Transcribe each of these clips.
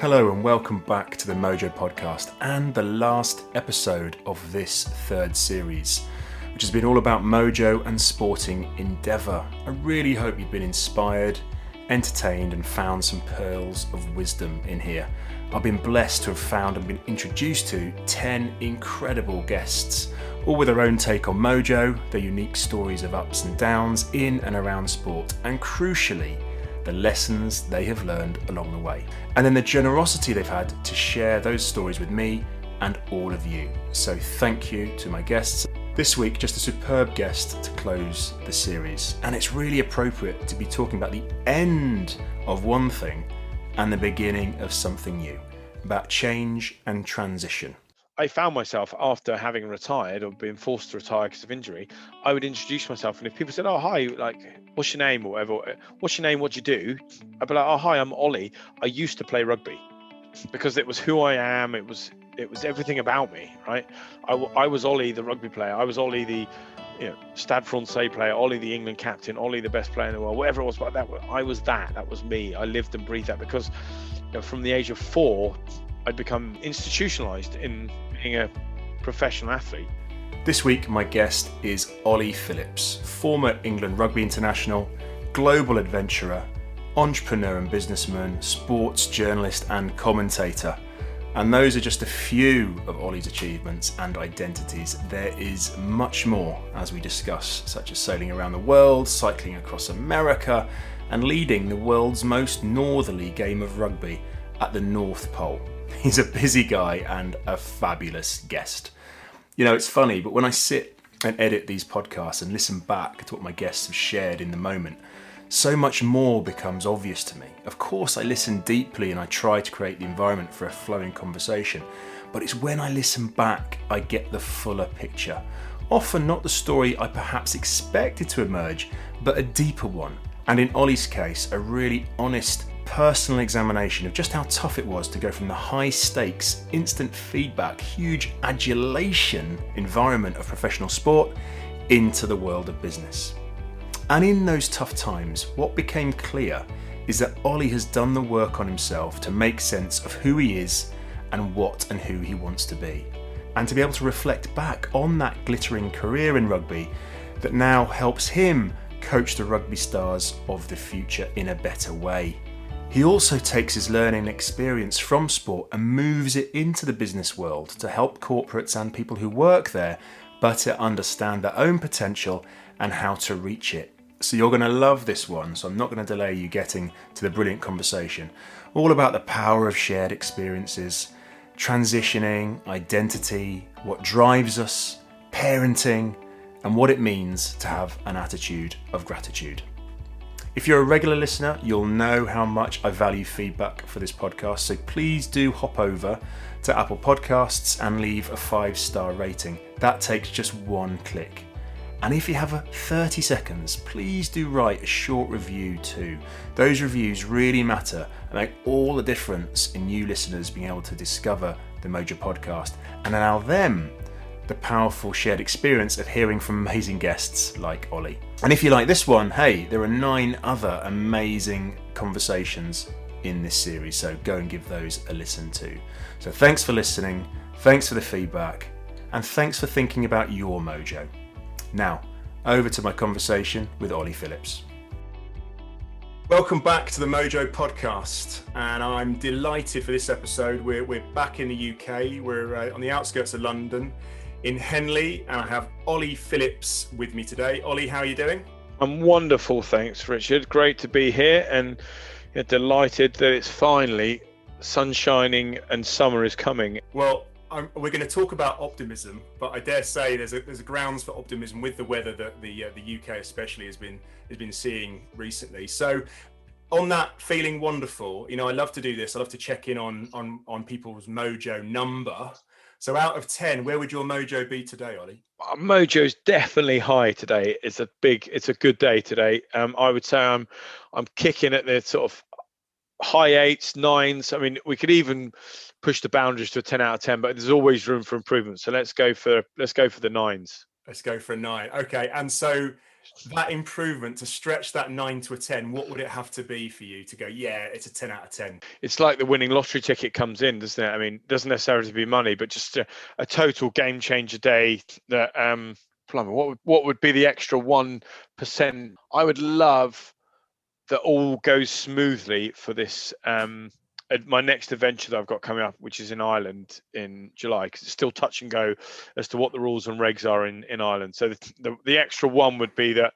Hello and welcome back to the Mojo Podcast and the last episode of this third series, which has been all about Mojo and sporting endeavour. I really hope you've been inspired, entertained and found some pearls of wisdom in here. I've been blessed to have found and been introduced to 10 incredible guests, all with their own take on Mojo, their unique stories of ups and downs in and around sport, and crucially, the lessons they have learned along the way. And then the generosity they've had to share those stories with me and all of you. So thank you to my guests. This week, just a superb guest to close the series. And it's really appropriate to be talking about the end of one thing and the beginning of something new, about change and transition. I found myself, after having retired or being forced to retire because of injury, I would introduce myself, and if people said, "Oh, hi, like, what's your name?" or whatever, "What's your name? What do you do?" I'd be like, "Oh, hi, I'm Ollie. I used to play rugby," because it was who I am. It was everything about me, right? I was Ollie, the rugby player. I was Ollie, the Stade Francais player. Ollie, the England captain. Ollie, the best player in the world. Whatever it was, but I was that. That was me. I lived and breathed that because, from the age of 4. I'd become institutionalized in being a professional athlete. This week, my guest is Ollie Phillips, former England Rugby international, global adventurer, entrepreneur and businessman, sports journalist and commentator. And those are just a few of Ollie's achievements and identities. There is much more as we discuss, such as sailing around the world, cycling across America, and leading the world's most northerly game of rugby at the North Pole. He's a busy guy and a fabulous guest. It's funny, but when I sit and edit these podcasts and listen back to what my guests have shared in the moment, so much more becomes obvious to me. Of course, I listen deeply and I try to create the environment for a flowing conversation, but it's when I listen back I get the fuller picture. Often not the story I perhaps expected to emerge, but a deeper one. And in Ollie's case, a really honest, personal examination of just how tough it was to go from the high stakes, instant feedback, huge adulation environment of professional sport into the world of business. And in those tough times, what became clear is that Ollie has done the work on himself to make sense of who he is and what and who he wants to be. And to be able to reflect back on that glittering career in rugby that now helps him coach the rugby stars of the future in a better way. He also takes his learning and experience from sport and moves it into the business world to help corporates and people who work there better understand their own potential and how to reach it. So you're going to love this one, so I'm not going to delay you getting to the brilliant conversation. All about the power of shared experiences, transitioning, identity, what drives us, parenting, and what it means to have an attitude of gratitude. If you're a regular listener, you'll know how much I value feedback for this podcast, so please do hop over to Apple Podcasts and leave a 5-star rating. That takes just one click. And if you have 30 seconds, please do write a short review too. Those reviews really matter and make all the difference in new listeners being able to discover the Mojo Podcast and allow them the powerful shared experience of hearing from amazing guests like Ollie. And if you like this one, hey, there are 9 other amazing conversations in this series, so go and give those a listen too. So thanks for listening, thanks for the feedback, and thanks for thinking about your mojo. Now, over to my conversation with Ollie Phillips. Welcome back to the Mojo Podcast, and I'm delighted for this episode. We're back in the UK, we're on the outskirts of London, in Henley, and I have Ollie Phillips with me today. Ollie, how are you doing? I'm wonderful, thanks, Richard. Great to be here, and delighted that it's finally sun shining and summer is coming. Well, we're going to talk about optimism, but I dare say there's a grounds for optimism with the weather that the UK especially has been seeing recently. So, on that, feeling wonderful. I love to do this. I love to check in on people's mojo number. So out of 10, where would your mojo be today, Ollie? Mojo's definitely high today. It's a good day today. I would say I'm kicking at the sort of high 8s, 9s. I mean, we could even push the boundaries to a 10 out of 10, but there's always room for improvement. So let's go for the 9s. Let's go for a 9. Okay, and so that improvement, to stretch that 9 to a 10, what would it have to be for you to go, yeah, it's a 10 out of 10? It's like the winning lottery ticket comes in, doesn't it? I mean, it doesn't necessarily be money, but just a total game changer day that, what would be the extra 1%? I would love that all goes smoothly for this, my next adventure that I've got coming up, which is in Ireland in July, because it's still touch and go as to what the rules and regs are in Ireland. So the extra one would be that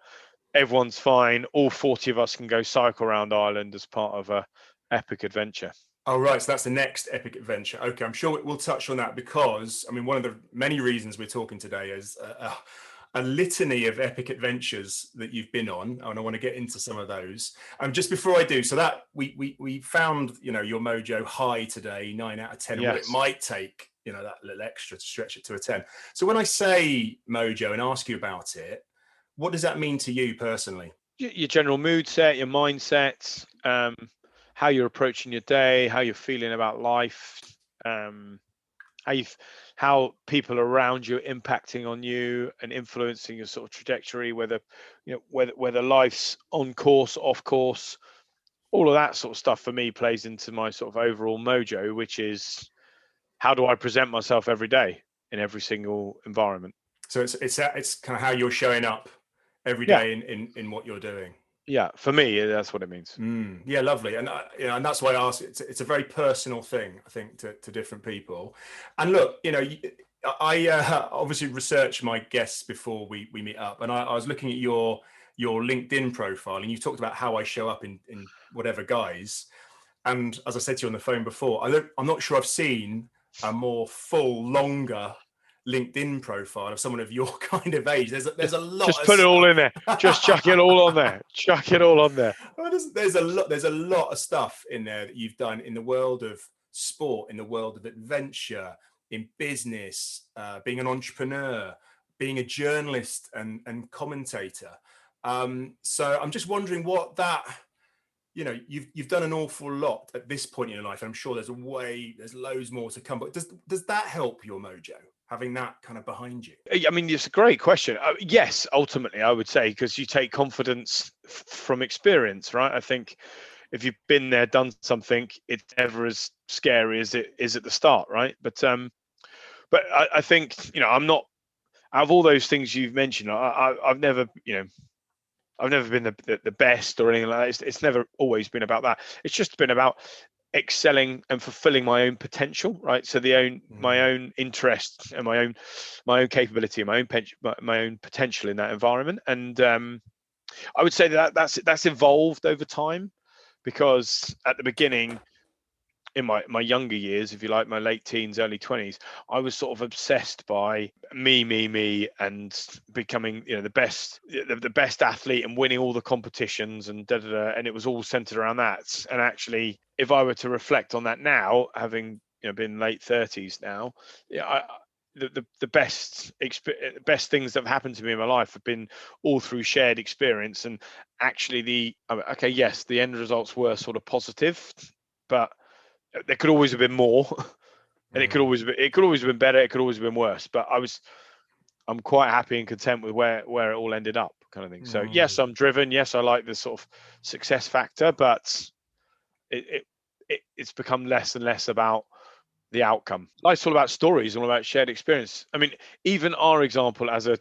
everyone's fine. All 40 of us can go cycle around Ireland as part of a epic adventure. Oh, right. So that's the next epic adventure. Okay, I'm sure we'll touch on that because, I mean, one of the many reasons we're talking today is a litany of epic adventures that you've been on, and I want to get into some of those. Just before I do, so that we found, your Mojo high today, 9 out of 10, and what it might take, that little extra to stretch it to a 10. So when I say Mojo and ask you about it, what does that mean to you personally? Your general mood set, your mindset, how you're approaching your day, how you're feeling about life, how people around you are impacting on you and influencing your sort of trajectory, whether life's on course, off course, all of that sort of stuff for me plays into my sort of overall mojo, which is how do I present myself every day in every single environment. So it's kind of how you're showing up every day in what you're doing. Yeah, for me, that's what it means. Yeah, lovely. And and that's why I asked. It's a very personal thing, I think, to different people. And look, I obviously research my guests before we meet up, and I was looking at your LinkedIn profile, and you talked about how I show up in whatever guise. And as I said to you on the phone before, I'm not sure I've seen a more full, longer LinkedIn profile of someone of your kind of age. There's a lot. Just put it all in there. Just chuck it all on there. Chuck it all on there. Well, there's a lot of stuff in there that you've done in the world of sport, in the world of adventure, in business, being an entrepreneur, being a journalist and commentator. So I'm just wondering what that, you've done an awful lot at this point in your life. I'm sure there's loads more to come. But does that help your mojo, having that kind of behind you? I mean, it's a great question. Yes, ultimately, I would say, because you take confidence from experience, right? I think if you've been there, done something, it's never as scary as it is at the start, right? But I think, I'm not, out of all those things you've mentioned, I've never, I've never been the best or anything like that. It's never always been about that. It's just been about excelling and fulfilling my own potential, right? So my own interests and my own capability and my own potential in that environment. And I would say that's evolved over time, because at the beginning, in my younger years, if you like, my late teens, early 20s, I was sort of obsessed by me, and becoming, the best athlete and winning all the competitions and and it was all centered around that. And actually, if I were to reflect on that now, having been late 30s now, the best things that have happened to me in my life have been all through shared experience. And actually, the end results were sort of positive, but there could always have been more, and it could always have been better. It could always have been worse. But I'm quite happy and content with where it all ended up, kind of thing. So yes, I'm driven. Yes, I like the sort of success factor, but it's become less and less about the outcome. Life's all about stories, all about shared experience. I mean, even our example as a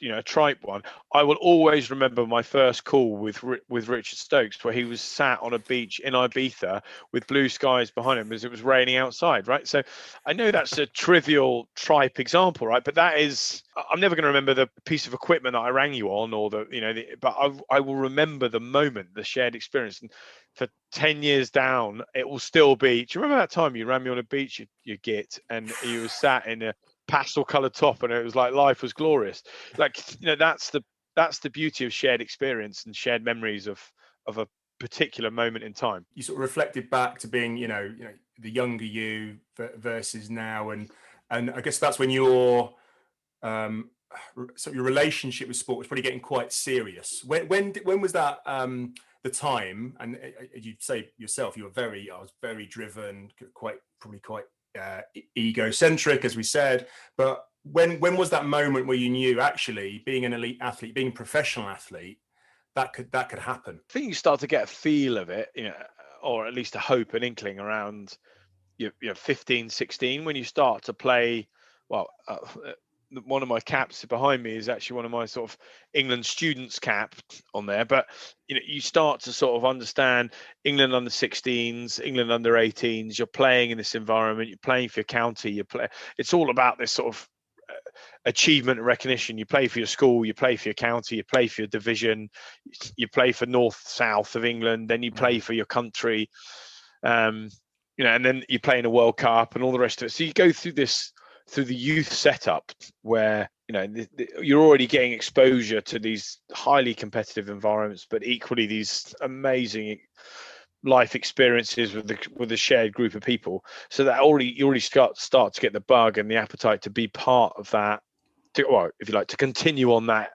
a tripe one, I will always remember my first call with Richard Stokes, where he was sat on a beach in Ibiza with blue skies behind him as it was raining outside, right? So I know that's a trivial tripe example, right? But that is, I'm never going to remember the piece of equipment that I rang you on, or but I will remember the moment, the shared experience. And for 10 years down, it will still be, do you remember that time you ran me on a beach, you git, and you were sat in a pastel colored top, and it was like life was glorious. Like, that's the beauty of shared experience and shared memories of a particular moment in time. You sort of reflected back to being, the younger you versus now, and I guess that's when your your relationship with sport was probably getting quite serious. When was that the time? And you'd say yourself, I was very driven, probably quite egocentric, as we said. But when was that moment where you knew actually being an elite athlete, being a professional athlete, that could happen? I think you start to get a feel of it, or at least a hope, an inkling around 15, 16, when you start to play. Well, one of my caps behind me is actually one of my sort of England students cap on there, but you start to sort of understand England under 16s, England under 18s. You're playing in this environment, you're playing for your county, it's all about this sort of achievement and recognition. You play for your school, you play for your county, you play for your division, you play for north, south of England, then you play for your country, and then you play in a World Cup and all the rest of it. So you go through the youth setup where you're already getting exposure to these highly competitive environments, but equally these amazing life experiences with a shared group of people. So that you already start to get the bug and the appetite to be part of that, if you like, to continue on that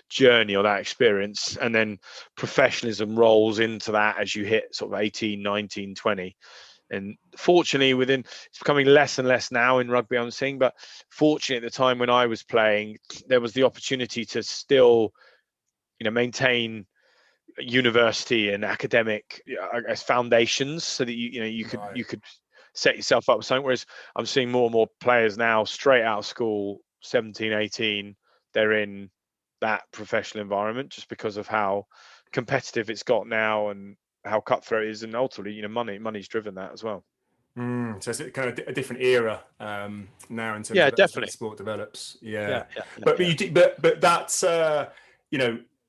journey or that experience. And then professionalism rolls into that as you hit sort of 18, 19, 20. And fortunately, it's becoming less and less now in rugby, I'm seeing, but fortunately at the time when I was playing, there was the opportunity to still, maintain university and academic, I guess, foundations, so that you could set yourself up with something. Whereas I'm seeing more and more players now straight out of school, 17, 18, they're in that professional environment just because of how competitive it's got now and how cutthroat it is, and ultimately, money's driven that as well. So it's kind of a different era now in terms of definitely. as the sport develops. But that's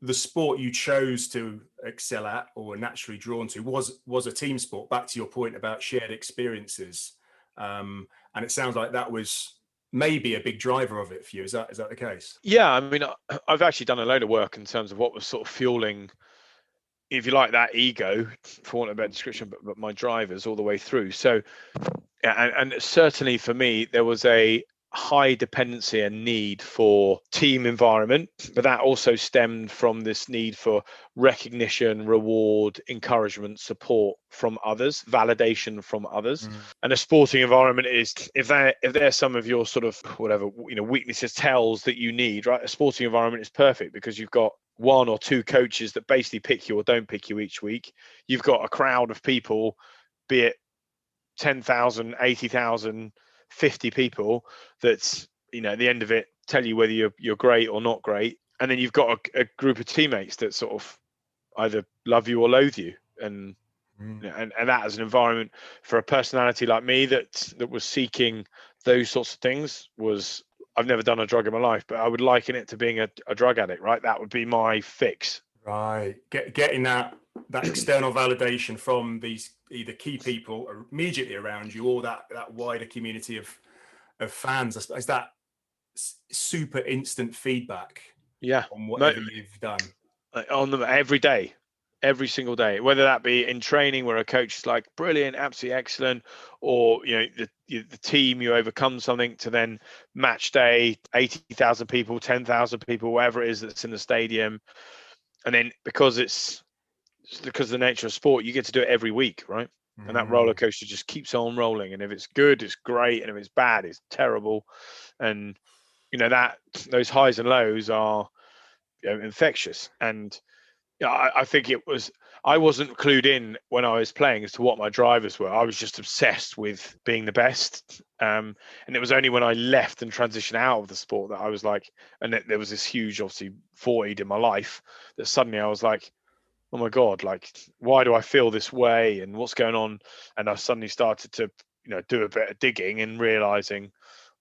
the sport you chose to excel at or were naturally drawn to was a team sport. Back to your point about shared experiences, and it sounds like that was maybe a big driver of it for you. Is that the case? Yeah, I mean, I've actually done a load of work in terms of what was sort of fueling, if you like, that ego, for want of a better description, but my drivers all the way through. So, and certainly for me, there was a high dependency and need for team environment, but that also stemmed from this need for recognition, reward, encouragement, support from others, validation from others. And a sporting environment is, if they're some of your sort of whatever weaknesses, tells that you need, right? A sporting environment is perfect because you've got one or two coaches that basically pick you or don't pick you each week. You've got a crowd of people, be it 10,000, 80,000, 50 people, that's at the end of it tell you whether you're great or not great. And then you've got a group of teammates that sort of either love you or loathe you. And and that as an environment for a personality like me that was seeking those sorts of things was, I've never done a drug in my life, but I would liken it to being a drug addict, right? That would be my fix. Right. Getting that external validation from these either key people immediately around you or that wider community of fans. Is that super instant feedback? Yeah. On whatever you've done. On them every day. Every single day, whether that be in training where a coach is like brilliant, absolutely excellent, or the team, you overcome something, to then match day, 80,000 people, 10,000 people, whatever it is that's in the stadium, and then because of the nature of sport, you get to do it every week, right? And that roller coaster just keeps on rolling, and if it's good, it's great, and if it's bad, it's terrible. And that those highs and lows are infectious. And I think I wasn't clued in when I was playing as to what my drivers were. I was just obsessed with being the best. And it was only when I left and transitioned out of the sport that I was like, and there was this huge, obviously, void in my life that suddenly I was like, oh my God, like, why do I feel this way? And what's going on? And I suddenly started to, do a bit of digging and realizing,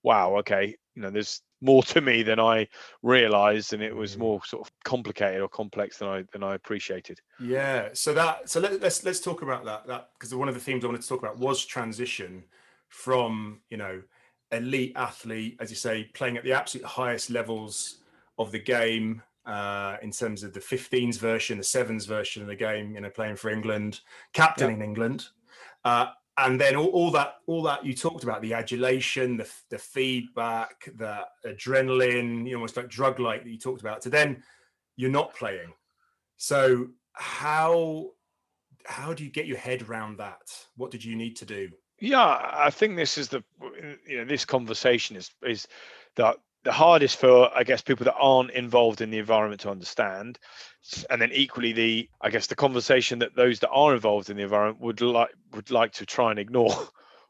wow, okay, there's more to me than I realized, and it was more sort of complicated or complex than I appreciated. Yeah. So let's talk about that because one of the themes I wanted to talk about was transition from elite athlete, as you say, playing at the absolute highest levels of the game in terms of the 15s version, the 7s version of the game, playing for England, captaining England. And then all that you talked about, the adulation, the feedback, the adrenaline, almost like drug-like that you talked about, to then you're not playing. So how do you get your head around that? What did you need to do? Yeah, I think this is this conversation is that the hardest for, I guess, people that aren't involved in the environment to understand. And then equally, the conversation that those that are involved in the environment would like to try and ignore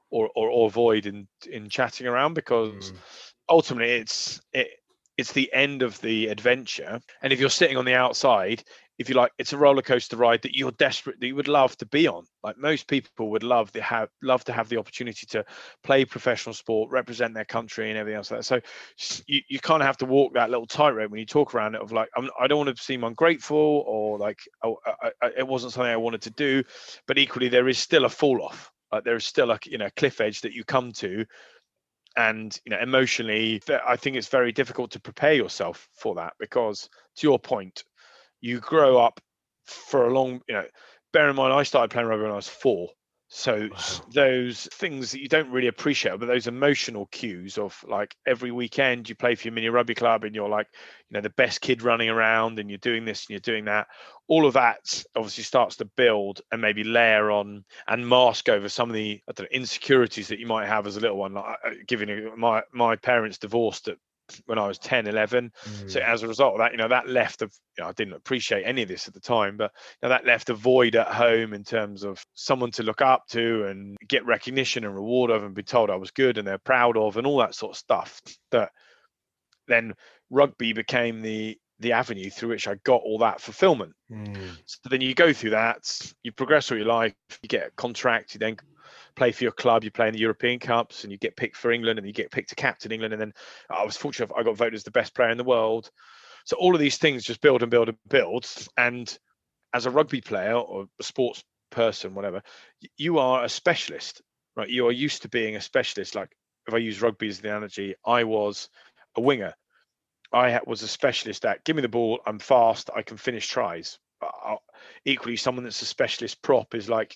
or avoid in chatting around, because ultimately it's the end of the adventure. And if you're sitting on the outside, if you like, it's a roller coaster ride that you would love to be on. Like most people would love to have the opportunity to play professional sport, represent their country and everything else like that. So you kind of have to walk that little tightrope when you talk around it of like, I don't want to seem ungrateful or like, it wasn't something I wanted to do, but equally there is still a fall off. Like there is still a cliff edge that you come to. And emotionally, I think it's very difficult to prepare yourself for that, because to your point, you grow up for a long, bear in mind, I started playing rugby when I was 4. So those things that you don't really appreciate, but those emotional cues of like every weekend you play for your mini rugby club and you're like, the best kid running around and you're doing this and you're doing that. All of that obviously starts to build and maybe layer on and mask over some of the insecurities that you might have as a little one. Like my parents divorced when I was 10, 11. So as a result of that, that left I didn't appreciate any of this at the time, but that left a void at home in terms of someone to look up to and get recognition and reward of and be told I was good and they're proud of and all that sort of stuff. That then rugby became the avenue through which I got all that fulfillment. So then you go through that, you progress through your life, you get a contract, you then play for your club, you play in the European Cups and you get picked for England and you get picked to captain England. And then I was fortunate, I got voted as the best player in the world. So all of these things just build and build and build. And as a rugby player or a sports person, whatever, you are a specialist, right? You are used to being a specialist. Like if I use rugby as the analogy, I was a winger. I was a specialist at give me the ball, I'm fast, I can finish tries. Equally, someone that's a specialist prop is like,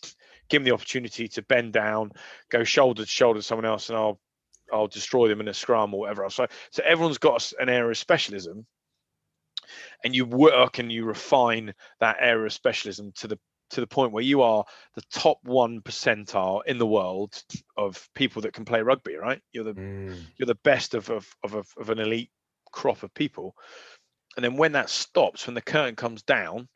give me the opportunity to bend down, go shoulder to shoulder to someone else, and I'll destroy them in a scrum or whatever else. So everyone's got an area of specialism, and you work and you refine that area of specialism to the point where you are the top 1 percentile in the world of people that can play rugby. Right? You're the best of an elite crop of people. And then when that stops, when the curtain comes down,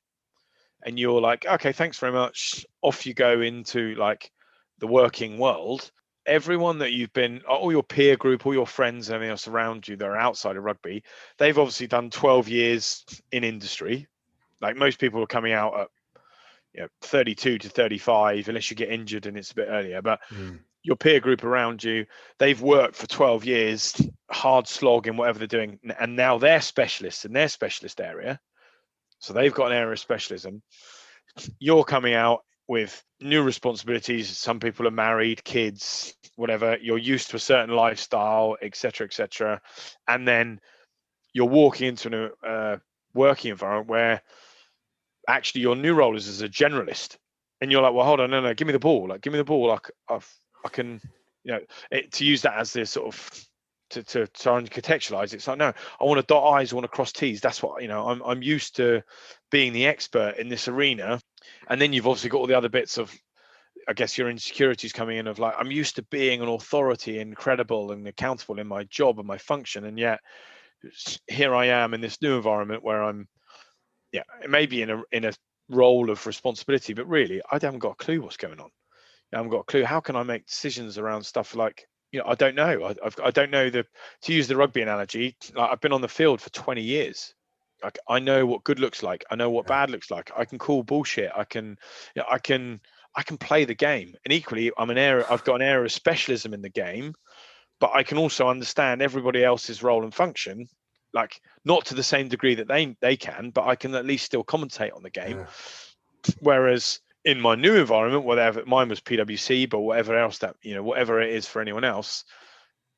and you're like, okay, thanks very much. Off you go into like the working world. Everyone that you've been, all your peer group, all your friends, and everything else around you that are outside of rugby, they've obviously done 12 years in industry. Like most people are coming out at 32 to 35, unless you get injured and it's a bit earlier. But your peer group around you, they've worked for 12 years, hard slog in whatever they're doing. And now they're specialists in their specialist area. So they've got an area of specialism. You're coming out with new responsibilities. Some people are married, kids, whatever. You're used to a certain lifestyle, etc., etc. And then you're walking into a working environment where actually your new role is as a generalist. And you're like, well, hold on, no, give me the ball. Like, give me the ball. Like, I can, to use that as this sort of to try and contextualize. It's like, no, I want to dot I's, I want to cross T's. That's what, I'm used to being the expert in this arena. And then you've obviously got all the other bits of, I guess, your insecurities coming in of like, I'm used to being an authority and credible and accountable in my job and my function. And yet here I am in this new environment where I'm, maybe in a role of responsibility, but really I haven't got a clue what's going on. I haven't got a clue. How can I make decisions around stuff like, I don't know. I don't know to use the rugby analogy. Like I've been on the field for 20 years. Like I know what good looks like. I know what bad looks like. I can call bullshit. I can play the game. And equally, I've got an area of specialism in the game, but I can also understand everybody else's role and function. Like not to the same degree that they can, but I can at least still commentate on the game. Yeah. Whereas in my new environment, whatever mine was PwC, but whatever else that, whatever it is for anyone else,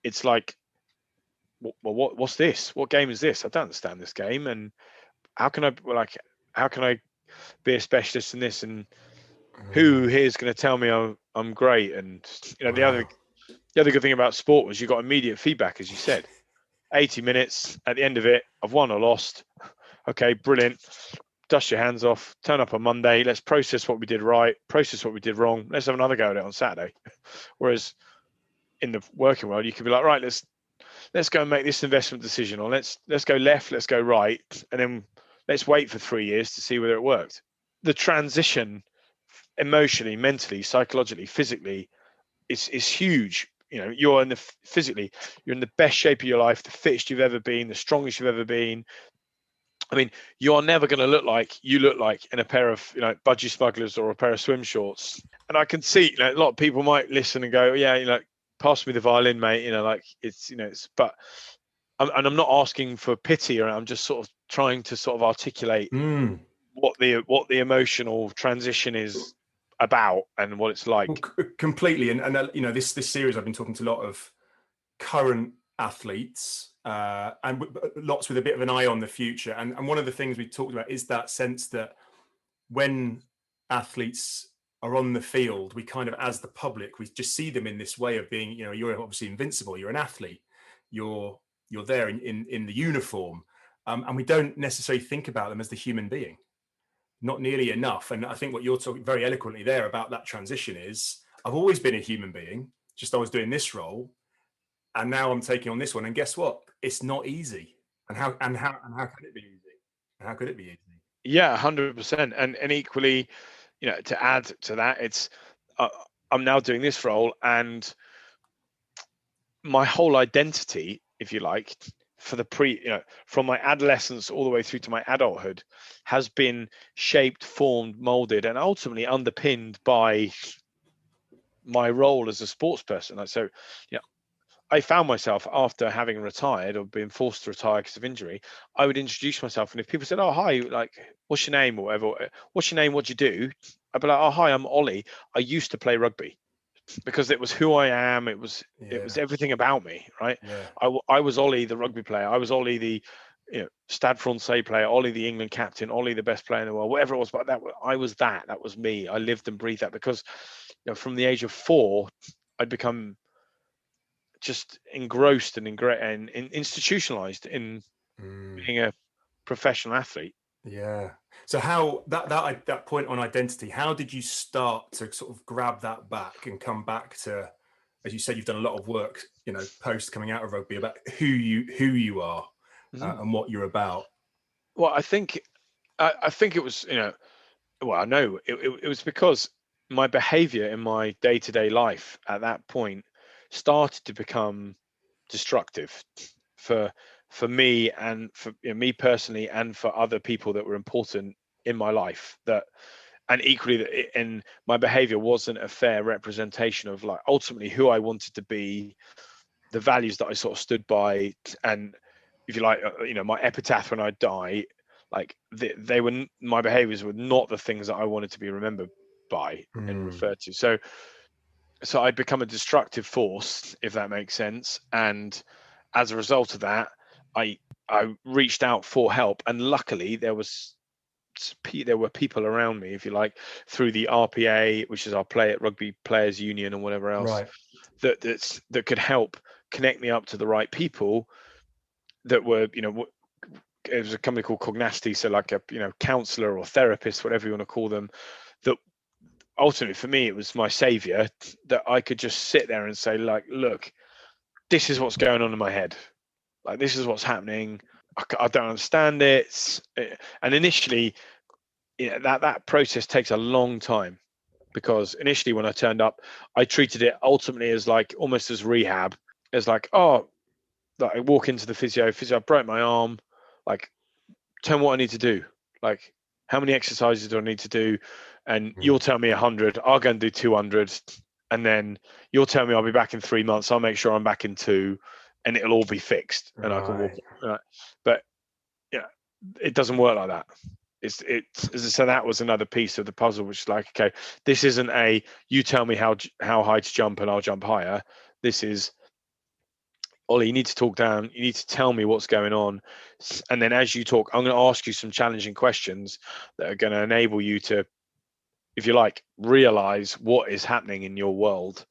it's like, well, what's this? What game is this? I don't understand this game. And how can I be a specialist in this? And who here is going to tell me I'm great? And, the other good thing about sport was you got immediate feedback, as you said. 80 minutes at the end of it, I've won or lost. Okay, brilliant. Dust your hands off, turn up on Monday, let's process what we did right, process what we did wrong, let's have another go at it on Saturday. Whereas in the working world, you could be like, right, let's let's go and make this investment decision, or let's go left, let's go right, and then let's wait for 3 years to see whether it worked. The transition emotionally, mentally, psychologically, physically is huge. You're physically, you're in the best shape of your life, the fittest you've ever been, the strongest you've ever been. I mean, you're never going to look like you look like in a pair of, budgie smugglers or a pair of swim shorts. And I can see, a lot of people might listen and go, yeah, pass me the violin, mate. But I'm not asking for pity, or I'm just sort of trying to sort of articulate what the emotional transition is about and what it's like. Well, completely. And this series, I've been talking to a lot of current athletes, and lots with a bit of an eye on the future. And one of the things we talked about is that sense that when athletes are on the field, we kind of, as the public, we just see them in this way of being, you're obviously invincible, you're an athlete, you're there in the uniform, and we don't necessarily think about them as the human being, not nearly enough. And I think what you're talking very eloquently there about that transition is, I've always been a human being, just I was doing this role, and now I'm taking on this one. And guess what? It's not easy. And how could it be easy? How could it be easy? Yeah, 100%. And equally, to add to that, it's I'm now doing this role, and my whole identity, if you like, for the from my adolescence all the way through to my adulthood, has been shaped, formed, molded, and ultimately underpinned by my role as a sports person. I found myself, after having retired or being forced to retire because of injury, I would introduce myself, and if people said, "Oh, hi, what's your name?" or whatever, "What's your name? What do you do?" I'd be like, "Oh, hi, I'm Ollie. I used to play rugby," because it was who I am. It was everything about me, right? Yeah. I was Ollie, the rugby player. I was Ollie, the Stade Francais player. Ollie, the England captain. Ollie, the best player in the world. Whatever it was, but I was that. That was me. I lived and breathed that, because from the age of 4, I'd become just engrossed and institutionalized in being a professional athlete. Yeah. So how that point on identity, how did you start to sort of grab that back and come back to, as you said, you've done a lot of work, post coming out of rugby, about who you are, and what you're about? Well, I think it was, I know it was because my behavior in my day-to-day life at that point started to become destructive for me, and for me personally, and for other people that were important in my life, and equally and my behavior wasn't a fair representation of ultimately who I wanted to be, the values that I sort of stood by, and if you like, my epitaph when I die, my behaviors were not the things that I wanted to be remembered by and referred to. So I'd become a destructive force, if that makes sense. And as a result of that, I reached out for help, and luckily there were people around me, if you like, through the RPA, which is our Rugby Players Union and whatever else, Right. that could help connect me up to the right people that were, it was a company called Cognasti, so like a counselor or therapist, whatever you want to call them, that ultimately for me it was my savior, that I could just sit there and say, look, this is what's going on in my head, this is what's happening, I don't understand it. And initially, that process takes a long time, because initially when I turned up, I treated it ultimately as almost as rehab, as I walk into the physio, I broke my arm, tell me what I need to do, how many exercises do I need to do, and you'll tell me 100, I'll go and do 200, and then you'll tell me I'll be back in 3 months, I'll make sure I'm back in 2, and it'll all be fixed, and I can walk. But it doesn't work like that. So that was another piece of the puzzle, which is okay, this isn't you tell me how high to jump and I'll jump higher. This is, Ollie, you need to talk down, you need to tell me what's going on, and then as you talk, I'm going to ask you some challenging questions that are going to enable you to, if you like, realize what is happening in your world,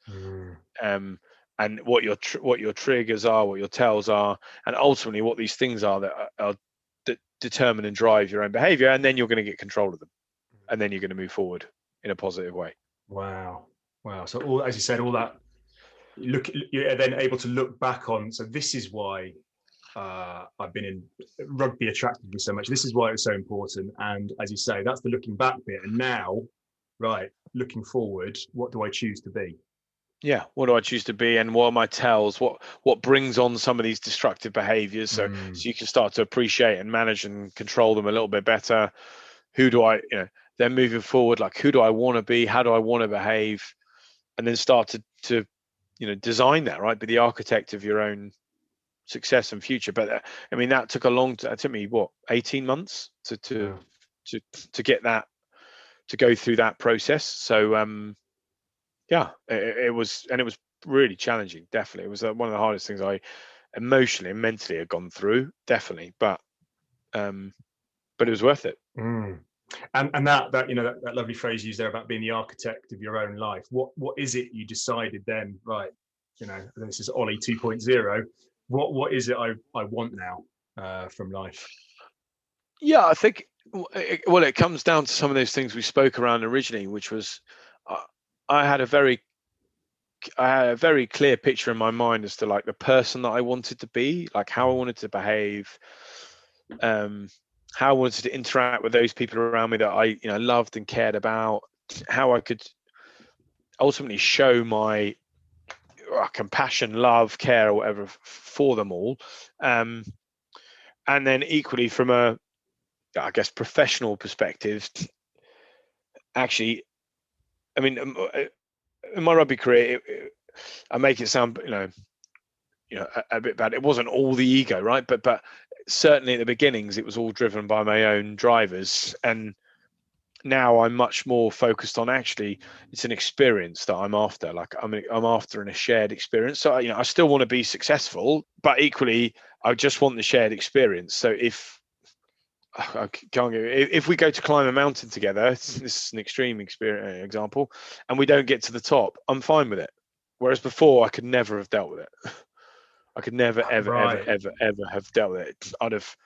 and what your triggers are, what your tells are, and ultimately what these things are that determine and drive your own behavior, and then you're going to get control of them, and then you're going to move forward in a positive way. Wow. So all, as you said, all that you're then able to look back on. So this is why I've been in rugby, attracted me so much. This is why it was so important. And as you say, that's the looking back bit. And now, right, looking forward, what do I choose to be? Yeah, what do I choose to be, and what are my tells? What brings on some of these destructive behaviors, so you can start to appreciate and manage and control them a little bit better. Who do I, then moving forward, like, who do I want to be? How do I want to behave? And then start to design that, right? Be the architect of your own success and future. But I mean, that took it took me 18 months to get that, to go through that process. So yeah, it was really challenging. Definitely, it was one of the hardest things I emotionally and mentally had gone through. Definitely, but it was worth it. And that lovely phrase used there about being the architect of your own life. What is it you decided then? Right, this is Ollie 2.0. What is it I want now from life? Yeah, I think it comes down to some of those things we spoke around originally, which was I had a very clear picture in my mind as to like the person that I wanted to be, like how I wanted to behave, how I wanted to interact with those people around me that I loved and cared about, how I could ultimately show my compassion, love, care, or whatever for them all, and then equally from a, I guess, professional perspective, actually, I mean, in my rugby career, I make it sound, a bit bad. It wasn't all the ego, right? But certainly at the beginnings, it was all driven by my own drivers. And now I'm much more focused on, actually, it's an experience that I'm after. Like I'm after a shared experience. So I still want to be successful, but equally, I just want the shared experience. So if we go to climb a mountain together, this is an extreme example, and we don't get to the top, I'm fine with it. Whereas before, I could never have dealt with it. I could never, ever, Right. ever have dealt with it. I'd have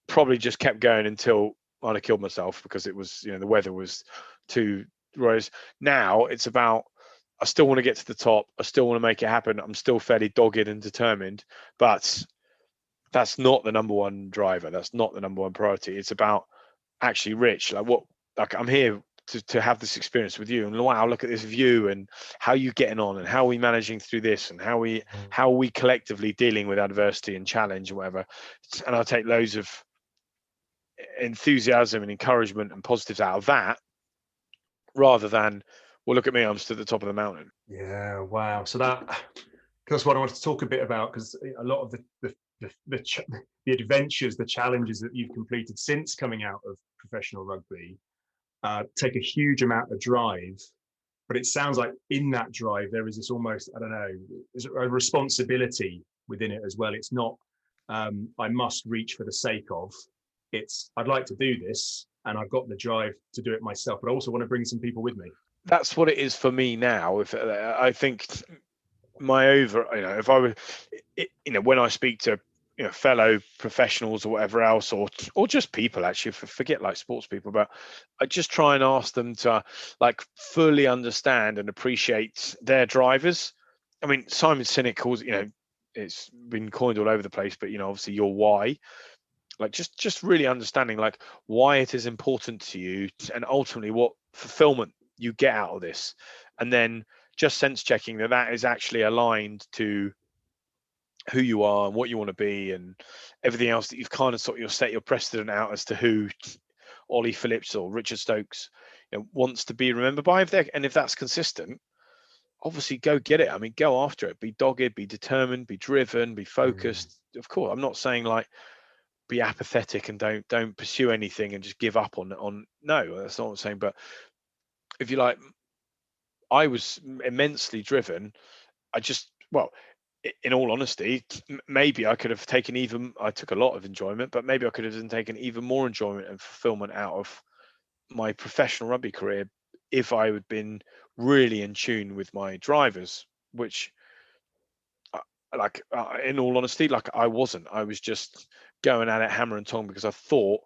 probably just kept going until I'd have killed myself, because it was, the weather was too. Whereas now it's about, I still want to get to the top. I still want to make it happen. I'm still fairly dogged and determined, but that's not the number one driver. That's not the number one priority. It's about, actually, Rich, like I'm here to have this experience with you, and wow, look at this view, and how you getting on, and how are we managing through this, and how are we collectively dealing with adversity and challenge and whatever. And I'll take loads of enthusiasm and encouragement and positives out of that, rather than, well, look at me, I'm stood at the top of the mountain. Yeah, wow. So that's what I wanted to talk a bit about, because a lot of the adventures, the challenges that you've completed since coming out of professional rugby take a huge amount of drive. But it sounds like in that drive there is this almost, I don't know, there's a responsibility within it as well. It's not I must reach for the sake of. It's, I'd like to do this, and I've got the drive to do it myself, but I also want to bring some people with me. That's what it is for me now. If I think if I were, when I speak to fellow professionals or whatever else, or just people, actually, forget like sports people, but I just try and ask them to like fully understand and appreciate their drivers. I mean, Simon Sinek calls, it's been coined all over the place, but obviously your why, like just really understanding like why it is important to you, and ultimately what fulfillment you get out of this, and then just sense checking that is actually aligned to who you are and what you want to be, and everything else that you've kind of sort of set your precedent out as to who Ollie Phillips or Richard Stokes wants to be remembered by. If that's consistent, obviously go get it. I mean, go after it. Be dogged, be determined, be driven, be focused. Of course, I'm not saying like be apathetic and don't pursue anything and just give up on. No, that's not what I'm saying. But if you like, I was immensely driven. In all honesty, maybe I could have taken I took a lot of enjoyment, but maybe I could have taken even more enjoyment and fulfillment out of my professional rugby career if I had been really in tune with my drivers, which, in all honesty, like I wasn't. I was just going at it hammer and tong, because I thought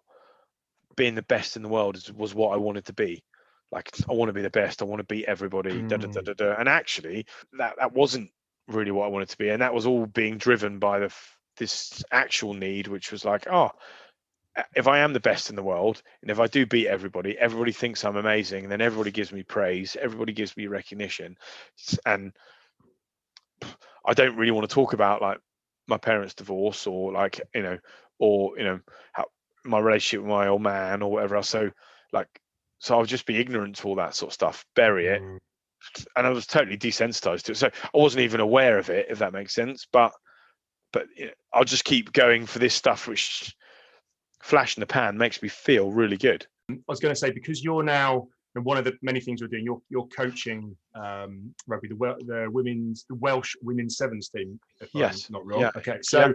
being the best in the world was what I wanted to be. Like, I want to be the best. I want to beat everybody. And actually, that wasn't really what I wanted to be, and that was all being driven by this actual need, which was like, oh, if I am the best in the world, and if I do beat everybody, everybody thinks I'm amazing, and then everybody gives me praise, everybody gives me recognition, and I don't really want to talk about like my parents' divorce or like how my relationship with my old man or whatever else. So I'll just be ignorant to all that sort of stuff, bury it, and I was totally desensitized to it. So I wasn't even aware of it, if that makes sense. But I'll just keep going for this stuff, which flash in the pan makes me feel really good. I was going to say, because you're now, and one of the many things you're doing, you're coaching rugby, the Welsh women's sevens team, if Yes. I'm not wrong. Yeah. Okay, so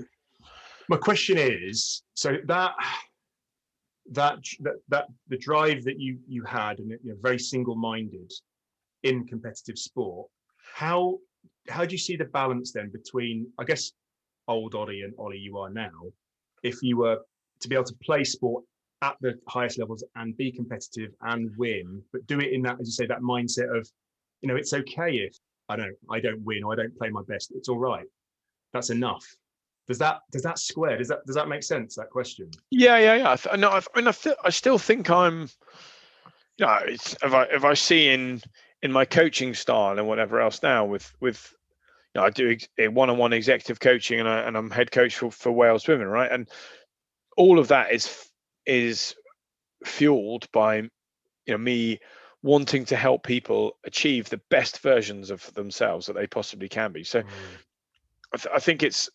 my question is, so that the drive that you had, and very single-minded in competitive sport, how do you see the balance then between, I guess, old Ollie and Ollie you are now, if you were to be able to play sport at the highest levels and be competitive and win, but do it in that, as you say, that mindset of, it's okay if I don't win or I don't play my best. It's all right. That's enough. Does that square? Does that make sense? That question? Yeah. I still think I'm. If I see in my coaching style and whatever else now with I do one-on-one executive coaching, and I'm head coach for Wales Women, right? And all of that is fueled by me wanting to help people achieve the best versions of themselves that they possibly can be. So I think it's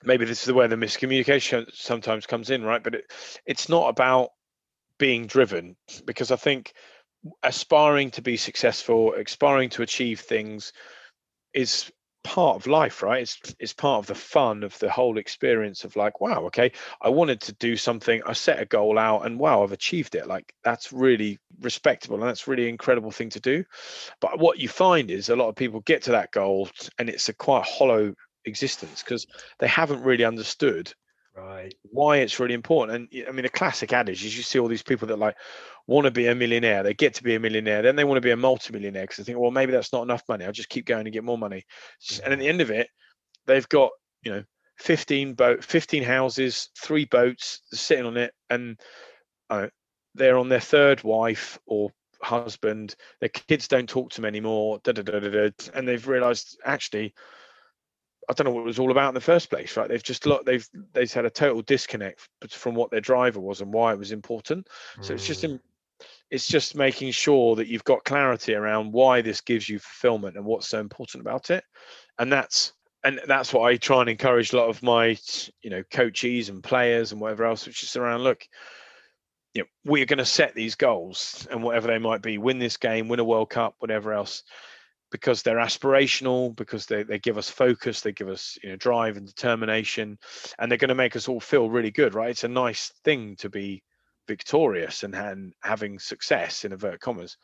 maybe this is where the miscommunication sometimes comes in, right? But it's not about being driven, because I think aspiring to be successful, aspiring to achieve things is part of life, right? It's part of the fun of the whole experience of like, wow, okay, I wanted to do something, I set a goal out, and wow, I've achieved it. Like, that's really respectable, and that's really incredible thing to do. But what you find is a lot of people get to that goal and it's a quite hollow existence, because they haven't really understood why it's really important. And I mean, a classic adage is, you see all these people that like want to be a millionaire, they get to be a millionaire, then they want to be a multi-millionaire because they think, well, maybe that's not enough money, I'll just keep going and get more money. And at the end of it, they've got 15 houses, 3 boats sitting on it, and they're on their 3rd wife or husband, their kids don't talk to them anymore, and they've realized, actually, I don't know what it was all about in the first place, right? They've had a total disconnect from what their driver was and why it was important. So it's just making sure that you've got clarity around why this gives you fulfillment and what's so important about it. And that's what I try and encourage a lot of my coachees and players and whatever else, which is around, look, we're going to set these goals, and whatever they might be, win this game, win a World Cup, whatever else, because they're aspirational, because they give us focus, they give us drive and determination, and they're going to make us all feel really good, right? It's a nice thing to be victorious and having success, in inverted commas.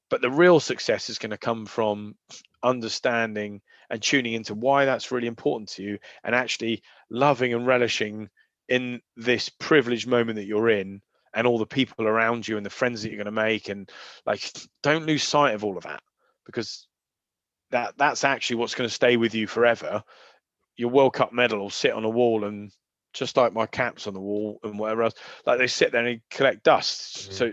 But the real success is going to come from understanding and tuning into why that's really important to you, and actually loving and relishing in this privileged moment that you're in, and all the people around you and the friends that you're going to make. And like, don't lose sight of all of that, because that's actually what's going to stay with you forever. Your World Cup medal will sit on a wall, and just like my caps on the wall and whatever else, like, they sit there and collect dust. So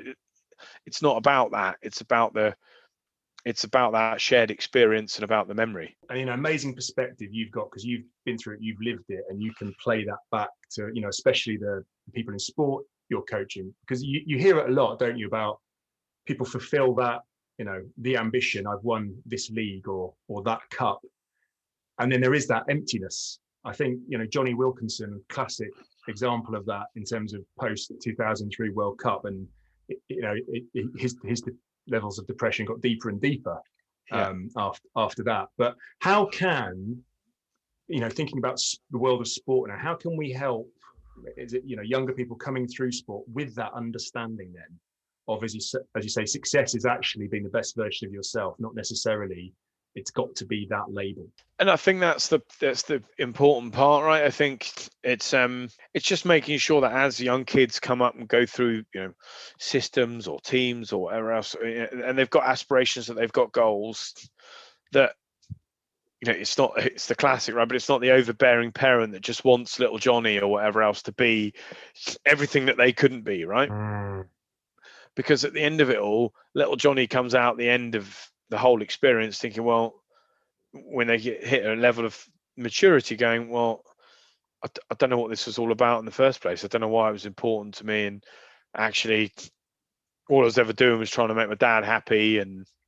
it's not about that. It's about that shared experience and about the memory. And amazing perspective you've got, because you've been through it, you've lived it, and you can play that back to especially the people in sport you're coaching, because you hear it a lot, don't you, about people fulfill that, the ambition, I've won this league or that cup, and then there is that emptiness. I think Johnny Wilkinson, classic example of that in terms of post 2003 World Cup, and his levels of depression got deeper and deeper after that. But how can thinking about the world of sport now, how can we help younger people coming through sport with that understanding then of, as you say, success is actually being the best version of yourself, not necessarily it's got to be that label. And I think that's the important part, right? I think it's just making sure that as young kids come up and go through systems or teams or whatever else, and they've got aspirations, that they've got goals, that it's the classic, right? But it's not the overbearing parent that just wants little Johnny or whatever else to be everything that they couldn't be, right? Because at the end of it all, little Johnny comes out the end of the whole experience thinking, well, when they hit a level of maturity, going, well, I don't know what this was all about in the first place. I don't know why it was important to me. And actually, all I was ever doing was trying to make my dad happy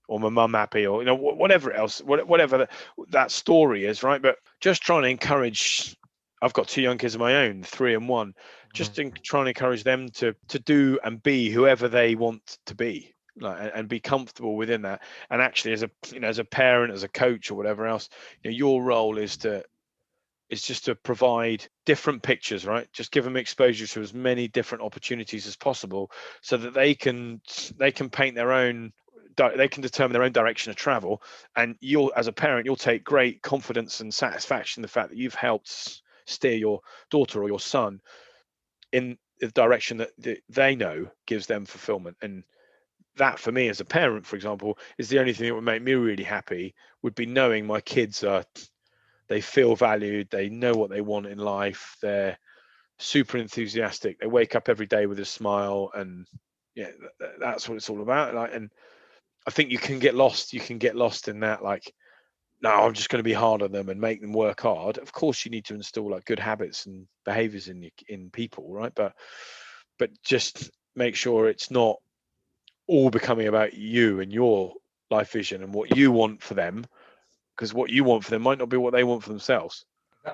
or my mum happy, or whatever else, whatever that story is, right? But just trying to encourage. I've got 2 young kids of my own, 3 and 1. Just trying to encourage them to do and be whoever they want to be, like, and be comfortable within that. And actually, as a parent, as a coach, or whatever else, your role is just to provide different pictures, right? Just give them exposure to as many different opportunities as possible, so that they can paint their own. They can determine their own direction of travel, and as a parent, you'll take great confidence and satisfaction in the fact that you've helped steer your daughter or your son in the direction that they know gives them fulfillment. And that, for me as a parent, for example, is the only thing that would make me really happy, would be knowing my kids they feel valued, they know what they want in life, they're super enthusiastic, they wake up every day with a smile, and that's what it's all about. Like, and I think you can get lost in that, like, no, I'm just going to be hard on them and make them work hard. Of course, you need to instill like good habits and behaviors in people, right? But just make sure it's not all becoming about you and your life vision and what you want for them, because what you want for them might not be what they want for themselves.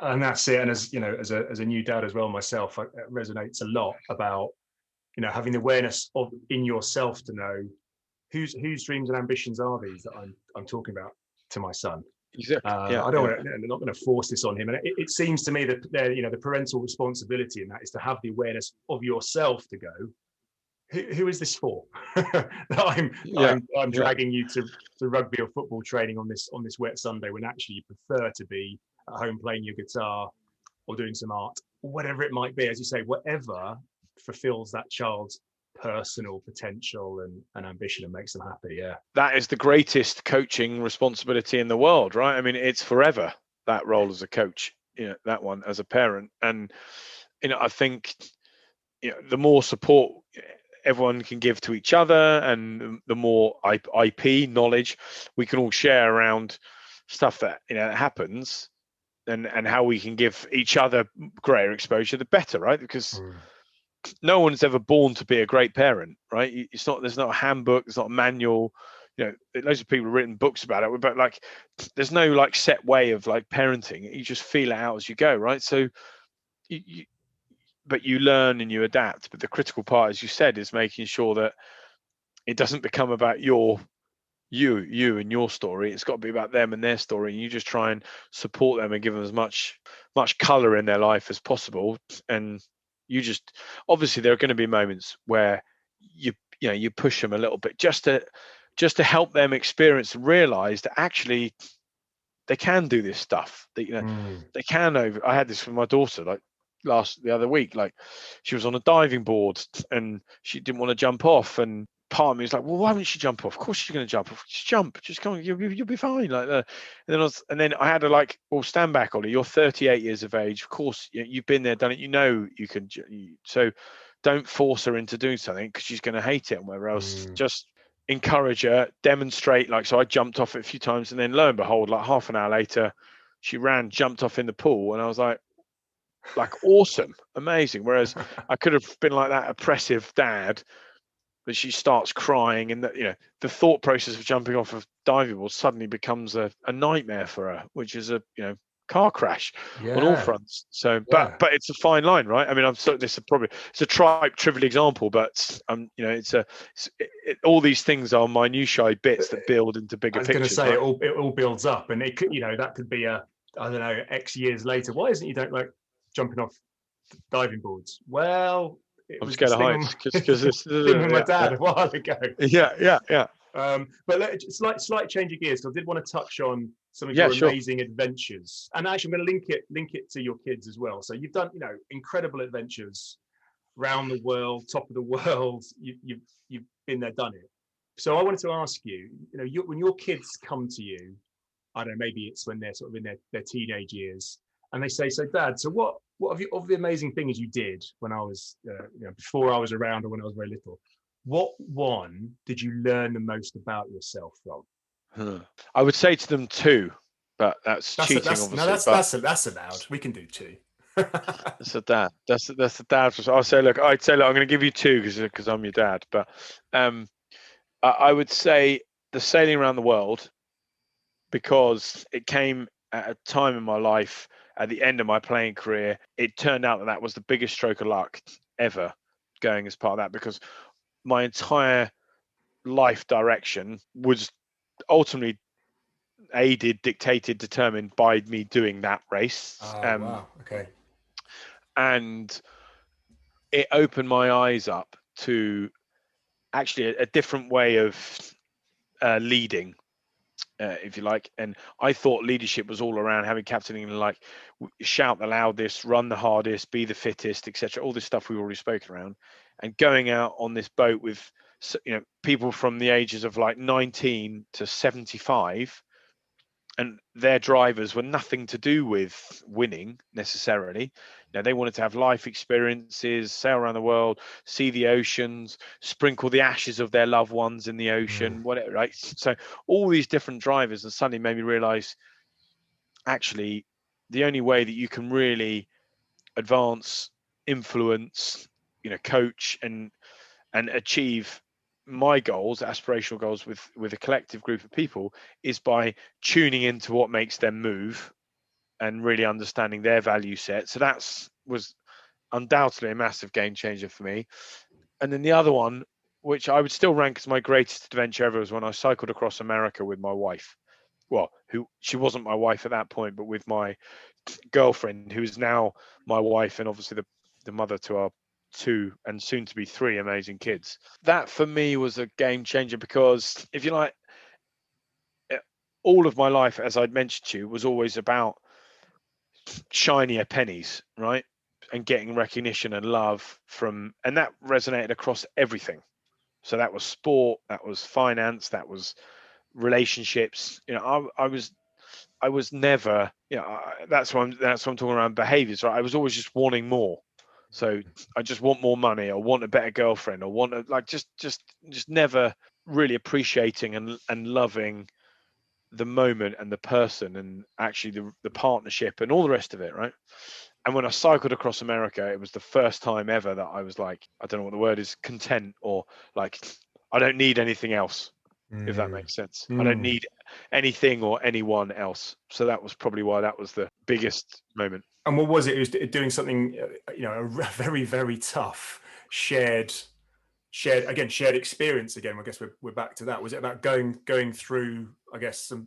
And that's it. And as as a new dad as well myself, it resonates a lot about having the awareness in yourself to know whose dreams and ambitions are these that I'm talking about to my son. Exactly. I don't want to. I'm not going to force this on him, and it seems to me that the parental responsibility in that is to have the awareness of yourself to go, who is this for? that I'm dragging you to rugby or football training on this wet Sunday, when actually you prefer to be at home playing your guitar or doing some art, or whatever it might be. As you say, whatever fulfills that child's personal potential and ambition and makes them happy. That is the greatest coaching responsibility in the world, right? I mean, it's forever, that role as a coach, that one as a parent. And I think the more support everyone can give to each other, and the more IP knowledge we can all share around stuff that happens, and how we can give each other greater exposure, the better, right? Because no one's ever born to be a great parent, right? There's not a handbook, there's not a manual. Loads of people have written books about it, but like, there's no like set way of like parenting. You just feel it out as you go, right? So but you learn and you adapt. But the critical part, as you said, is making sure that it doesn't become about you and your story. It's got to be about them and their story, and you just try and support them and give them as much color in their life as possible. And you just, obviously there are going to be moments where you push them a little bit, just to help them experience and realize that actually they can do this stuff, that they can I had this with my daughter, like the other week. Like, she was on a diving board and she didn't want to jump off, and part of me was like, well, why wouldn't she jump off? Of course she's going to jump off. Just jump, just come on, you'll be fine. Like that. And then I had to like, well, stand back, Ollie, you're 38 years of age, of course you've been there, done it, you can, so don't force her into doing something because she's going to hate it and whatever else. Just encourage her, demonstrate. Like, so I jumped off it a few times, and then lo and behold, like half an hour later, she jumped off in the pool, and I was like awesome, amazing. Whereas I could have been like that oppressive dad, but she starts crying, and the thought process of jumping off a diving board suddenly becomes a nightmare for her, which is a car crash on all fronts. So but it's a fine line, right? I mean, I'm certain it's a trivial example, but all these things are minutiae bits that build into bigger pictures. I was going to say, it all builds up, and it could, that could be I don't know, X years later. Why isn't you don't like jumping off diving boards? Well, I'm scared of heights because it's thing with my dad a while ago. Yeah. But slight change of gears. So I did want to touch on some of your amazing adventures, and actually I'm going to link it to your kids as well. So you've done incredible adventures around the world, top of the world. You've been there, done it. So I wanted to ask you, when your kids come to you I don't know, maybe it's when they're sort of in their teenage years, and they say, "So, Dad, so what of the amazing things you did when I was, before I was around or when I was very little? What one did you learn the most about yourself from?" I would say to them two, but that's cheating, obviously. That's allowed. We can do two. That's a dad. That's the dad's. I'd say, look, I'm going to give you two because I'm your dad. But I would say the sailing around the world, because it came at a time in my life at the end of my playing career. It turned out that was the biggest stroke of luck ever going as part of that, because my entire life direction was ultimately dictated, determined by me doing that race. Wow. Okay. And it opened my eyes up to actually a different way of leading, if you like. And I thought leadership was all around having captaining, like shout the loudest, run the hardest, be the fittest, etc. All this stuff we've already spoken around. And going out on this boat with, people from the ages of like 19 to 75, and their drivers were nothing to do with winning necessarily. They wanted to have life experiences, sail around the world, see the oceans, sprinkle the ashes of their loved ones in the ocean, whatever, right? So all these different drivers, and suddenly made me realize, actually, the only way that you can really advance, influence, coach and achieve my goals, aspirational goals with a collective group of people, is by tuning into what makes them move and really understanding their value set. So was undoubtedly a massive game changer for me. And then the other one, which I would still rank as my greatest adventure ever, was when I cycled across America with my wife. Well, she wasn't my wife at that point, but with my girlfriend, who is now my wife, and obviously the mother to our 2 and soon to be 3 amazing kids. That for me was a game changer, because if you like, all of my life, as I'd mentioned to you, was always about shinier pennies, right? And getting recognition and love and that resonated across everything. So that was sport, that was finance, that was relationships. I was never, that's why I'm talking around behaviors, right? I was always just wanting more. So I just want more money, or want a better girlfriend, or want just never really appreciating and loving the moment and the person, and actually the partnership and all the rest of it, right? And when I cycled across America, it was the first time ever that I was like, I don't know what the word is, content, or like, I don't need anything else, if that makes sense. I don't need anything or anyone else. So that was probably why that was the biggest moment. And what was it? It was doing something, a very, very tough shared experience again. I guess we're back to that. Was it about going through, I guess, some,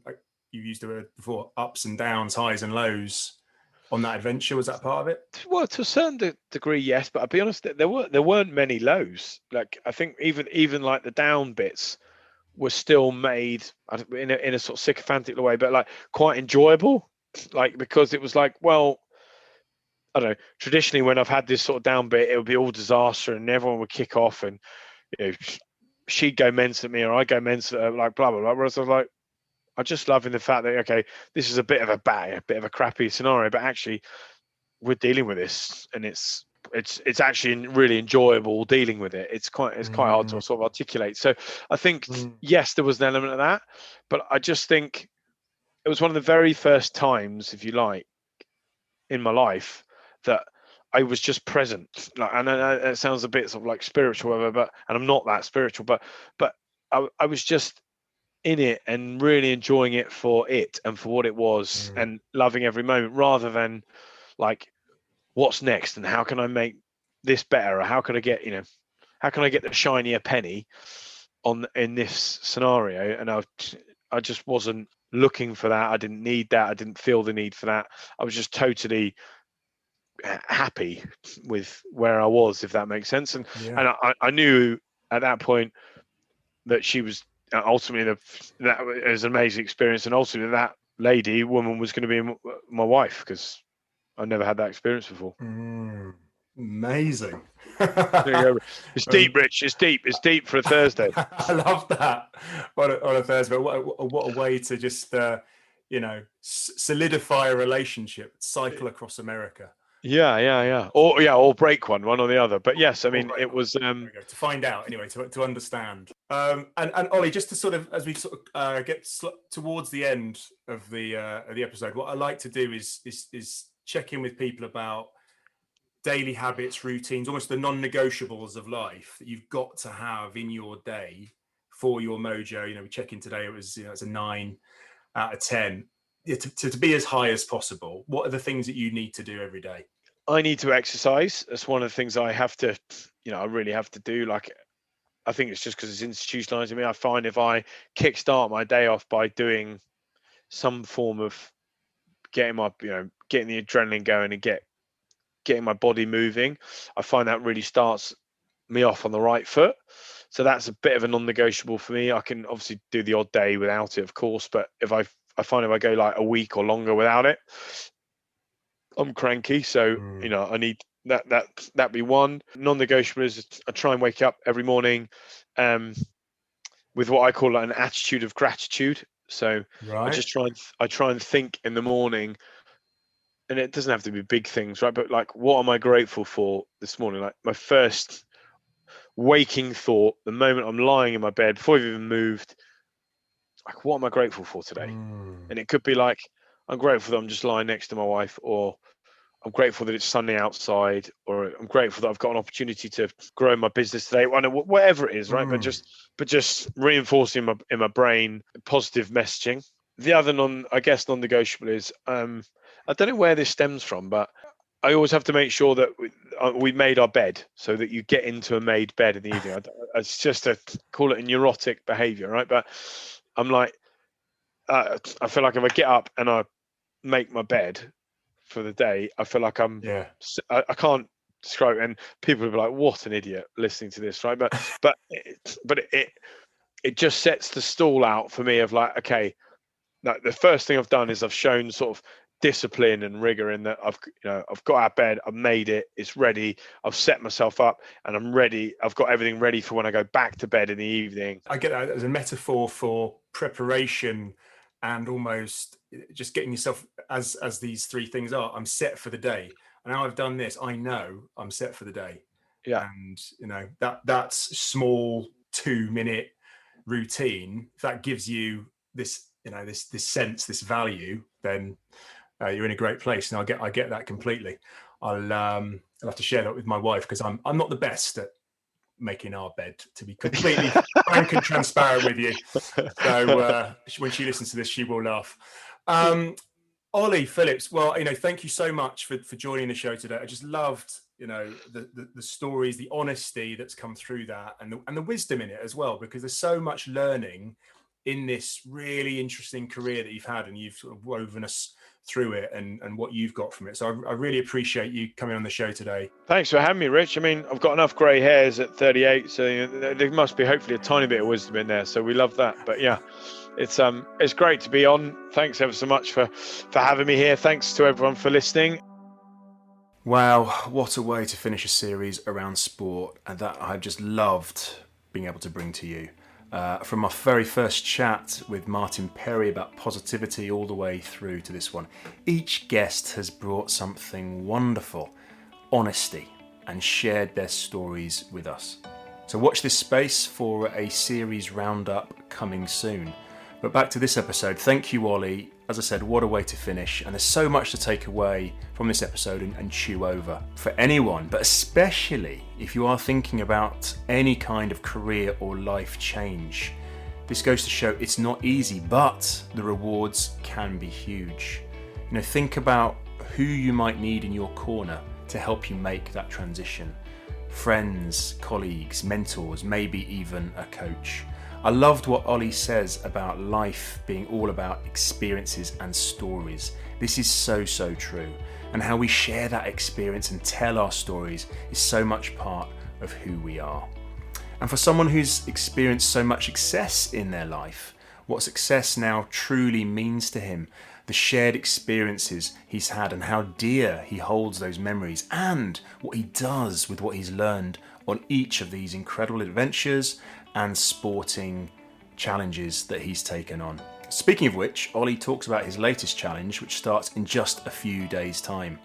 you used the word before, ups and downs, highs and lows on that adventure? Was that part of it? Well, to a certain degree, yes. But I'll be honest, there weren't many lows. Like, I think even like the down bits were still made in a sort of sycophantic way, but like quite enjoyable. Like, because it was like, well, I don't know, traditionally when I've had this sort of down bit, it would be all disaster and everyone would kick off, and she'd go mental at me or I go mental at her, like blah blah blah. Whereas I was like, I just loving the fact that, okay, this is a bit of a crappy scenario, but actually we're dealing with this, and it's actually really enjoyable dealing with it. It's quite hard to sort of articulate. So I think yes, there was an element of that, but I just think it was one of the very first times, if you like, in my life that I was just present. Like, I know it sounds a bit sort of like spiritual, and I'm not that spiritual, but I was just in it and really enjoying it for it and for what it was, and loving every moment, rather than like, what's next and how can I make this better, or how can I get the shinier penny in this scenario. And I just wasn't looking for that. I didn't need that. I didn't feel the need for that. I was just totally happy with where I was, if that makes sense. And I knew at that point that she was ultimately that it was an amazing experience, and ultimately that woman was going to be my wife, because I never had that experience before. Amazing. It's deep, Rich. It's deep for a Thursday. I love that on a Thursday. What a way to just solidify a relationship, cycle across America. Or break one or the other. But yes, I mean, it was There we go. To find out anyway, to understand. And Ollie, just to sort of, as we sort of get towards the end of the episode, what I like to do is check in with people about daily habits, routines, almost the non-negotiables of life that you've got to have in your day for your mojo. We check in today, it was it's a 9 out of 10. To be as high as possible. What are the things that you need to do every day? I need to exercise. That's one of the things I have to, I really have to do. Like, I think it's just because it's institutionalized in me. I find if I kickstart my day off by doing some form of getting getting the adrenaline going and getting my body moving, I find that really starts me off on the right foot. So that's a bit of a non-negotiable for me. I can obviously do the odd day without it, of course, but I find if I go like a week or longer without it, I'm cranky. So I need that be one. Non-negotiable is I try and wake up every morning with what I call like an attitude of gratitude. So I just try and think in the morning, and it doesn't have to be big things, right? But like, what am I grateful for this morning? Like my first waking thought, the moment I'm lying in my bed before I've even moved, like, what am I grateful for today? And it could be like, I'm grateful that I'm just lying next to my wife, or I'm grateful that it's sunny outside, or I'm grateful that I've got an opportunity to grow my business today. Whatever it is, right? But just reinforcing in my brain positive messaging. The other non-negotiable is I don't know where this stems from, but I always have to make sure that we made our bed, so that you get into a made bed in the evening. It's just call it a neurotic behavior, right? But I'm like, I feel like if I get up and I make my bed for the day, I feel like I can't describe it, and people will be like, what an idiot listening to this, right? But it just sets the stall out for me of like, okay, like the first thing I've done is I've shown sort of discipline and rigor in that I've got out of bed, I've made it, it's ready, I've set myself up, and I'm ready. I've got everything ready for when I go back to bed in the evening. I get that as a metaphor for preparation and almost just getting yourself as these three things are. I'm set for the day, and now I've done this, I know I'm set for the day. And that's small 2-minute routine. If that gives you this this sense, this value, then you're in a great place. And I get that completely. I'll have to share that with my wife, because I'm not the best at making our bed, to be completely frank and transparent with you. So when she listens to this, she will laugh. Ollie Phillips, well, thank you so much for joining the show today. I just loved the stories, the honesty that's come through that, and the wisdom in it as well, because there's so much learning in this really interesting career that you've had, and you've sort of woven us through it and what you've got from it. So I really appreciate you coming on the show today. Thanks for having me, Rich. I mean, I've got enough grey hairs at 38, so there must be hopefully a tiny bit of wisdom in there. So we love that. But yeah, it's great to be on. Thanks ever so much for having me here. Thanks to everyone for listening. Wow, what a way to finish a series around sport, and that I just loved being able to bring to you. From my very first chat with Martin Perry about positivity all the way through to this one, each guest has brought something wonderful, honesty, and shared their stories with us. So watch this space for a series roundup coming soon. But back to this episode. Thank you, Ollie. As I said, what a way to finish. And there's so much to take away from this episode and chew over for anyone, but especially if you are thinking about any kind of career or life change. This goes to show it's not easy, but the rewards can be huge. Think about who you might need in your corner to help you make that transition. Friends, colleagues, mentors, maybe even a coach. I loved what Ollie says about life being all about experiences and stories. This is so true. And how we share that experience and tell our stories is so much part of who we are. And for someone who's experienced so much success in their life, what success now truly means to him, the shared experiences he's had and how dear he holds those memories, and what he does with what he's learned on each of these incredible adventures and sporting challenges that he's taken on. Speaking of which, Ollie talks about his latest challenge, which starts in just a few days' time.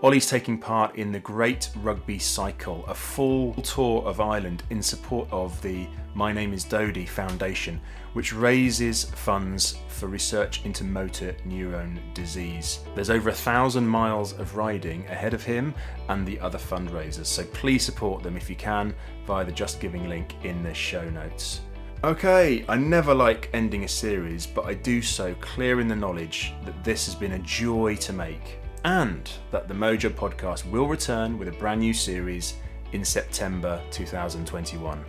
Ollie's taking part in the Great Rugby Cycle, a full tour of Ireland in support of the My Name is Dodie Foundation, which raises funds for research into motor neuron disease. There's over 1,000 miles of riding ahead of him and the other fundraisers, so please support them if you can via the Just Giving link in the show notes. Okay, I never like ending a series, but I do so clear in the knowledge that this has been a joy to make, and that the Mojo Podcast will return with a brand new series in September 2021,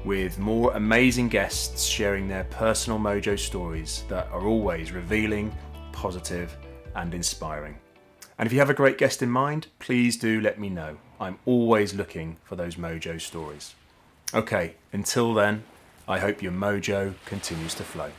with more amazing guests sharing their personal Mojo stories that are always revealing, positive, and inspiring. And if you have a great guest in mind, please do let me know. I'm always looking for those Mojo stories. Okay, until then, I hope your mojo continues to flow.